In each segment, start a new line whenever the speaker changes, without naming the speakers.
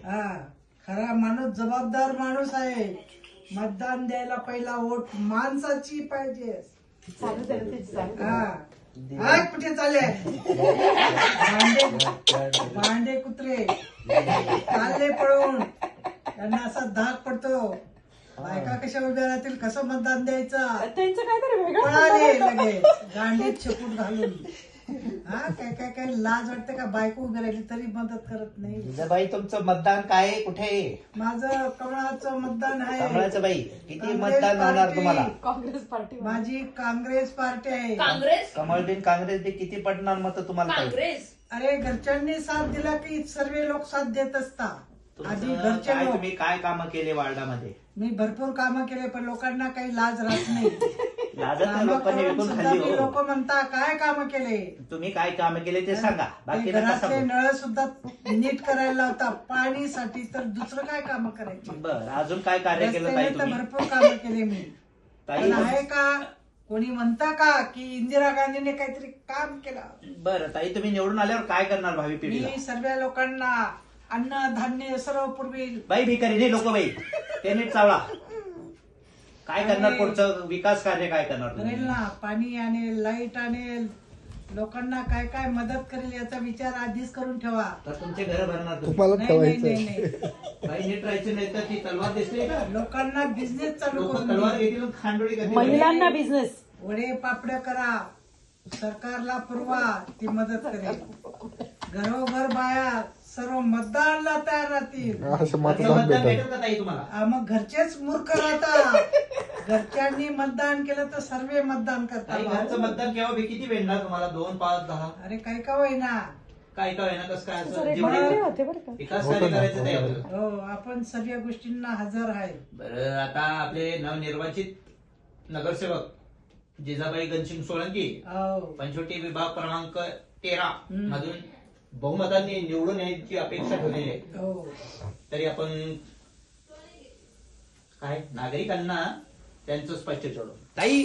हा, खरा माणूस जबाबदार माणूस आहे. मतदान द्यायला पहिला वोट माणसाची पाहिजे. हा, कुठे चालले भांडे कुत्रे चालले पळून. त्यांना असा धाक पडतो. बायका कशा उभ्या राहतील, कसं मतदान द्यायचं
त्यांचं काहीतरी वेगळं
पळाले लगेच गांडीत शेपूट घालून. हा, काय काय काय लाज वाटते का? बायको उभी राहिली तरी मदत करत नाही.
जिजाबाई तुमचं मतदान काय आहे, कुठे आहे?
माझं कमळाचं मतदान आहे.
कमळाचं बाई किती
काँग्रेस
मतदान होणार
पार्टी.
तुम्हाला?
काँग्रेस पार्टी
माझी काँग्रेस पार्टी आहे.
काँग्रेस
कमळ बिन काँग्रेस बी किती पडणार मत तुम्हाला ताई?
काँग्रेस
अरे, घरच्यांनी साथ दिला की सर्व लोक साथ देत असता. आधी
तुमचं
घरचे
काय
लोक.
तुम्ही काय कामं केले वार्डामध्ये?
मी भरपूर कामं केले पण लोकांना काही लाज राहत नाही.
लाजत नाही,
कामं
लोकांनी
करून
विकून
सुद्धा
खाल्ली
मी
हो.
लोक म्हणता काय कामं केले.
तुम्ही काय कामं केले ते सांगा, बाकी नका
घरातले
सांगू.
नळ सुद्धा नीट करायला लावता पाणीसाठी, तर दुसरं काय कामं करायची.
बर, अजून काय कार्य केलं ताई
रस्त्याने तर
तुम्ही?
भरपूर कामं केले मी.
ताई
पण आहे का कोणी म्हणता का की इंदिरा गांधीने काहीतरी काम केलं?
बरं ताई, तुम्ही निवडून आल्यावर काय करणार भावी पिढीला?
मी सर्व लोकांना अन्न धान्य सर्व पुरवील.
बाई भिकारी नाही लोक बाई, ते नीट चावला. काय करणार पुढचं विकास कार्य काय करणार
करेल
तुम्ही?
ना, पाणी आणेल, लाईट आणेल, लोकांना काय काय मदत करेल याचा विचार आधीच करून ठेवा.
तर तुमचे घर भरणार तुम्ही?
तुम्हाला
नाही नाही
ठेवायचं.
नाही नाही.
बाई नीट राहायचं नाही तर ती तलवार दिसते का?
लोकांना बिझनेस चालू
लोक
करून
तलवार
देईल.
घेतील आणि खांडोळी करतील.
महिलांना बिझनेस
वडे पापड करा, सरकारला पुरवा, ती मदत करेल. घरोघर बाया सर्व मतदानला तयार राहतील.
असं
घरचं
मतदान
मतदान
भेटत.
भेटेल का ताई तुम्हाला?
मग घरचेच मूर्ख राहतात. घरच्यांनी मतदान केलं तर सर्व मतदान
ताई
करतात.
घरचं मतदान केव्हा बी किती भेटणार तुम्हाला? 2, 5, 10?
अरे काही का होईना.
काय काय ना कसं काय असं
रेकॉर्डिंग
जेवढे
होते बरं का.
विकास कार्य करायचं ते आपल्याला.
हो, आपण सर्व गोष्टींना हजर आहे.
बरं, आता आपले नवनिर्वाचित नगरसेवक जिजाबाई घनसिंग सोळंकी
हो.
पंचवटी विभाग क्रमांक 13
हम्म.
मधून बहुमतांनी निवडून येण्याची अपेक्षा ठेवलेली आहे.
हो.
तरी आपण काय नागरिकांना त्यांचं स्पष्ट ठेवलं. ताई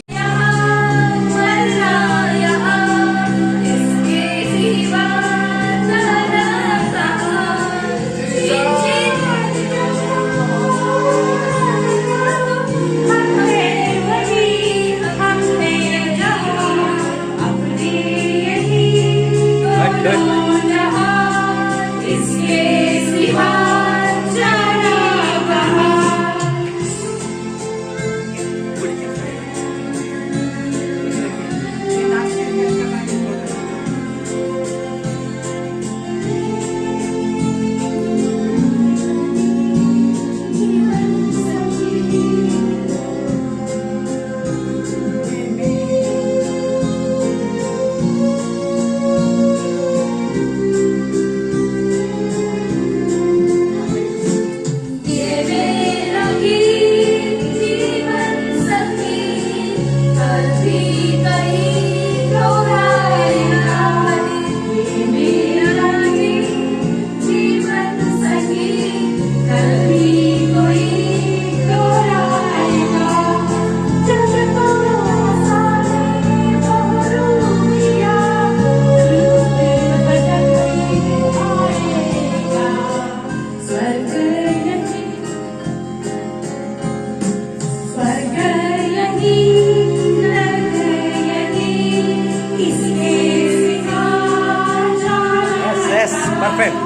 परफेक्ट.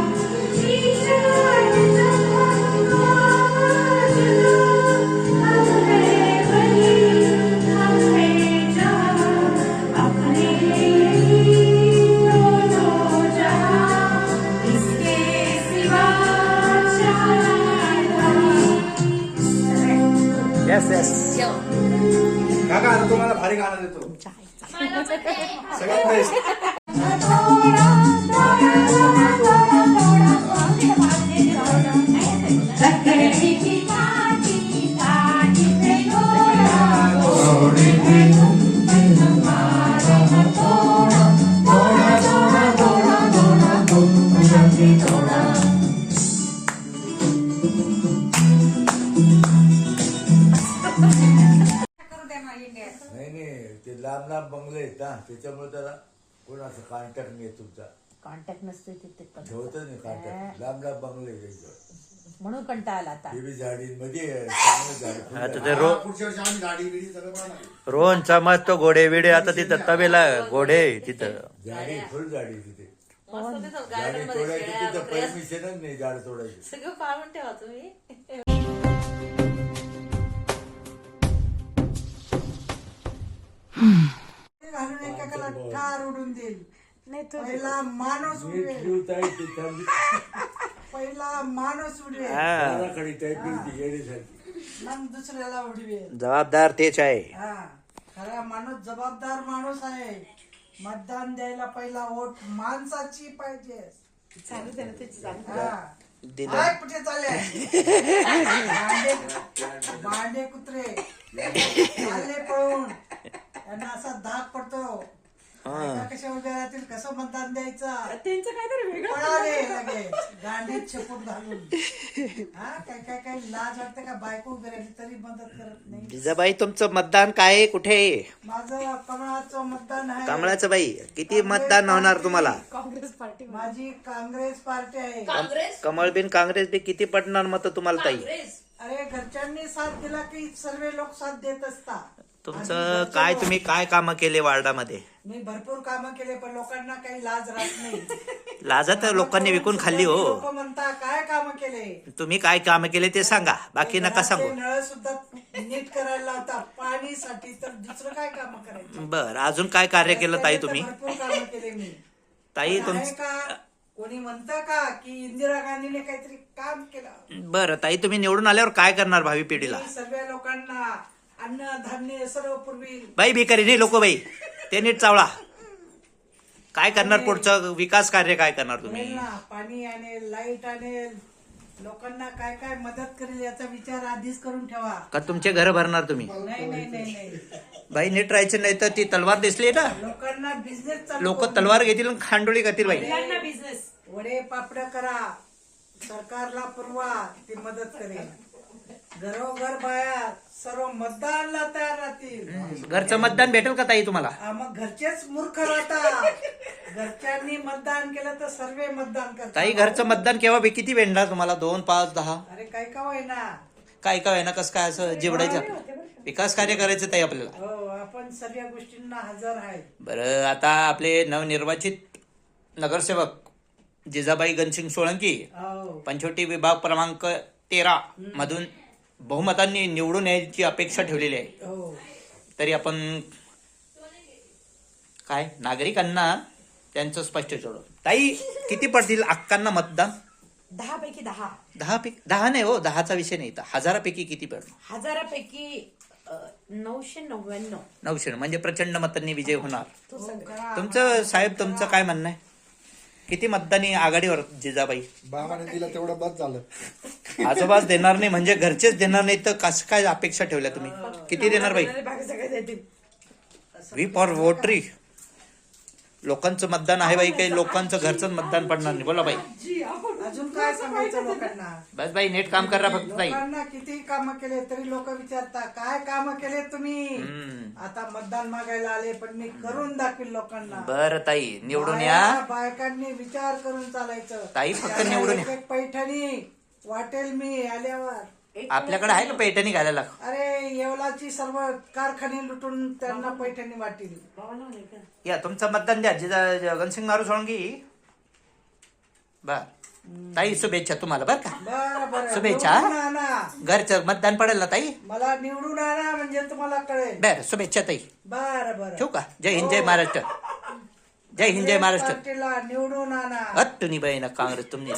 Yes yes.
काका आता तुम्हाला भारी गाणं देतो. सगळ्यात बेस्ट.
नाही नाही, ते लांब लांब बंगले आहेत ना, त्याच्यामुळे जरा कोणाचा कॉन्टॅक्ट नाही तुमचा.
कॉन्टॅक्ट नसते तिथे
ठेवतो नाही कांटा लांब लांब बंगले
म्हणून कंटाळा आला आता.
बेबी झाडीमध्ये चांगलं झाड.
आता ते रो-
पुढच्या वर्षी आम्ही झाडी बिडी सगळं बनवणार.
रोहनचा मस्त घोडे बिडे आता तिथं तबेला घोडे तिथं
झाडी फुल झाडी तिथे
मस्त तिथं
झाडी
गार्डन मध्ये
तोडायची
शेळ्या,
तिथं
बकऱ्या,
परमिशनच नाही झाड तोडायची.
सगळं पाळून ठेवा तुम्ही.
घालून एकेकाला ठार उडून देईल.
नाही तो
पहिला माणूस
नीट
उडवेल,
ठेवताय तिथं
पहिला माणूस उडवेल,
घराकडे टायपिंग ती येण्यासाठी.
मग दुसऱ्याला उडवेल.
जबाबदार तेच आहे.
हा, खरा माणूस जबाबदार माणूस आहे. मतदान द्यायला पहिला वोट माणसाची पाहिजे.
चालू दे ना त्याची चालू.
हा.
दिलं.
हाय, कुठे चालले भांडे कुत्रे चालले पळून. त्यांना असा धाक पडतो. बायका कशा उभ्या राहतील, कसं मतदान द्यायचं.
त्यांचं काहीतरी वेगळं.
पळाले लगेच गांडीत छपूट घालून. हा, काय काय काय लाज वाटते का बायको उभी राहिली तरी मदत करत नाही.
जिजाबाई तुमचं मतदान काय आहे? कुठे आहे?
माझं कमळाचं मतदान आहे.
कमळाचं बाई किती मतदान होणार तुम्हाला?
काँग्रेस पार्टी.
माझी काँग्रेस पार्टी आहे.
काँग्रेस
कमळ बिन काँग्रेस बी किती पडणार मत तुम्हाला ताई?
काँग्रेस
अरे घरच्यांनी साथ दिला की सर्व लोक साथ देत असतात.
तुमचं काय, तुम्ही काय कामं केले वार्डामध्ये?
मी भरपूर कामं केले पण लोकांना काही लाज राहत नाही.
लाजत लोकांनी विकून खाल्ली हो.
लोक म्हणता काय कामं केले.
तुम्ही काय कामं केले ते सांगा, बाकी नका सांगू.
नळ सुद्धा नीट करायला लावता पाणीसाठी, तर दुसरं काय कामं करायची.
बर, अजून काय कार्य केलं ताई तुम्ही?
भरपूर कामं केले मी.
ताई
पण आहे
तुमचं
का कोणी म्हणतं का की इंदिरा गांधीने काहीतरी काम केलं.
बरं ताई, तुम्ही निवडून आल्यावर काय करणार भावी पिढीला?
मी सर्व लोकांना अन्न धान्य सर्व पुरवी.
बाई भिकारी नाही लोक बाई, ते नीट चावळा. काय करणार पुढचं विकास कार्य काय करणार तुम्ही?
मिळेल ना, पाणी आणेल, लाईट आणेल, लोकांना काय काय मदत करेल याचा विचार आधीच करून ठेवा.
का तुमचे घर भरणार तुम्ही?
नाही नाही नाही नाही,
बाई नीट राहायचं, नाही तर ती तलवार दिसली ना,
लोकांना बिझनेस
लोक तलवार घेतील आणि खांडोळी करतील बाई.
बिझनेस.
वडे पापड करा, सरकारला पुरवा, ती मदत करेल. घरोघर बाया सर्व मतदानला तयार राहतील.
घरचं मतदान भेटेल का ताई तुम्हाला?
मग घरचेच मूर्ख राहतात. घरच्यांनी मतदान केलं तर सर्व मतदान करतात.
ताई घरचं मतदान केव्हा बी किती भेटणार तुम्हाला? 2, 5, 10?
अरे काय का होईना.
काय काय ना कसं काय असं जेवढायचं विकास कार्य करायचं ताई आपल्याला.
हो, आपण सर्व गोष्टींना हजर आहे.
बरं, आता आपले नवनिर्वाचित नगरसेवक जिजाबाई गणसिंग सोळंकी
हो,
पंचवटी विभाग क्रमांक 13 मधून बहुमतांनी निवडून यायची अपेक्षा ठेवलेली आहे.
हो.
तरी आपण काय नागरिकांना त्यांचं स्पष्ट ठेवलं. ताई किती पडतील अक्कांना मतदान?
10 पैकी 10.
10 नाही हो, 10चा विषय नाही. 1000पैकी किती पडणार?
1000पैकी 999.
900 म्हणजे प्रचंड मतांनी विजय होणार.
तू सांग.
करा.
तुमचं साहेब, तुमचं काय म्हणणं आहे? किती मतदानी आघाडीवर जिजाबाई?
बाबाने दिला तेवढं बस झालं.
आजोबाच देणार नाही म्हणजे घरचेच देणार नाही तर कसं काय अपेक्षा ठेवल्या तुम्ही? किती देणार बाई?
बाकी सगळे देतील.
वी फॉर वोटरी. लोकांचं मतदान आहे बाई, काही लोकांचं घरचं मतदान पडणार नाही. बोला बाई.
अजून काय सांगायचं लोकांना.
बस बाई नीट काम करा फक्त ताई.
लोकांना किती कामं केले तरी लोक विचारता काय कामं केले तुम्ही. आता मतदान मागायला आले पण मी करून दाखवील लोकांना.
बरं ताई निवडून या.
बायकांनी विचार करून चालायचं.
ताई फक्त
त्यांना
निवडून या.
एक पैठणी वाटेल मी आल्यावर.
आपल्याकडे आहे ना पैठणी घालायला?
अरे येवलाची सर्व कारखाने लुटून त्यांना पैठणी वाटेल.
या तुमचं मतदान द्या जिजा गणसिंग मारू सोळंकी. बर ताई शुभेच्छा तुम्हाला बर का.
बरं बरं,
शुभेच्छा.
निवडून आणा.
घरचं मतदान पडेल ना ताई?
मला निवडून आणा म्हणजे तुम्हाला कळेल.
बर शुभेच्छा ताई.
बरं बरं,
ठेवू का? जय हिंद जय महाराष्ट्र. जय हिंद जय महाराष्ट्र.
पार्टीला निवडून आणा.
तुम्ही बाई ना काँग्रेस तुम्ही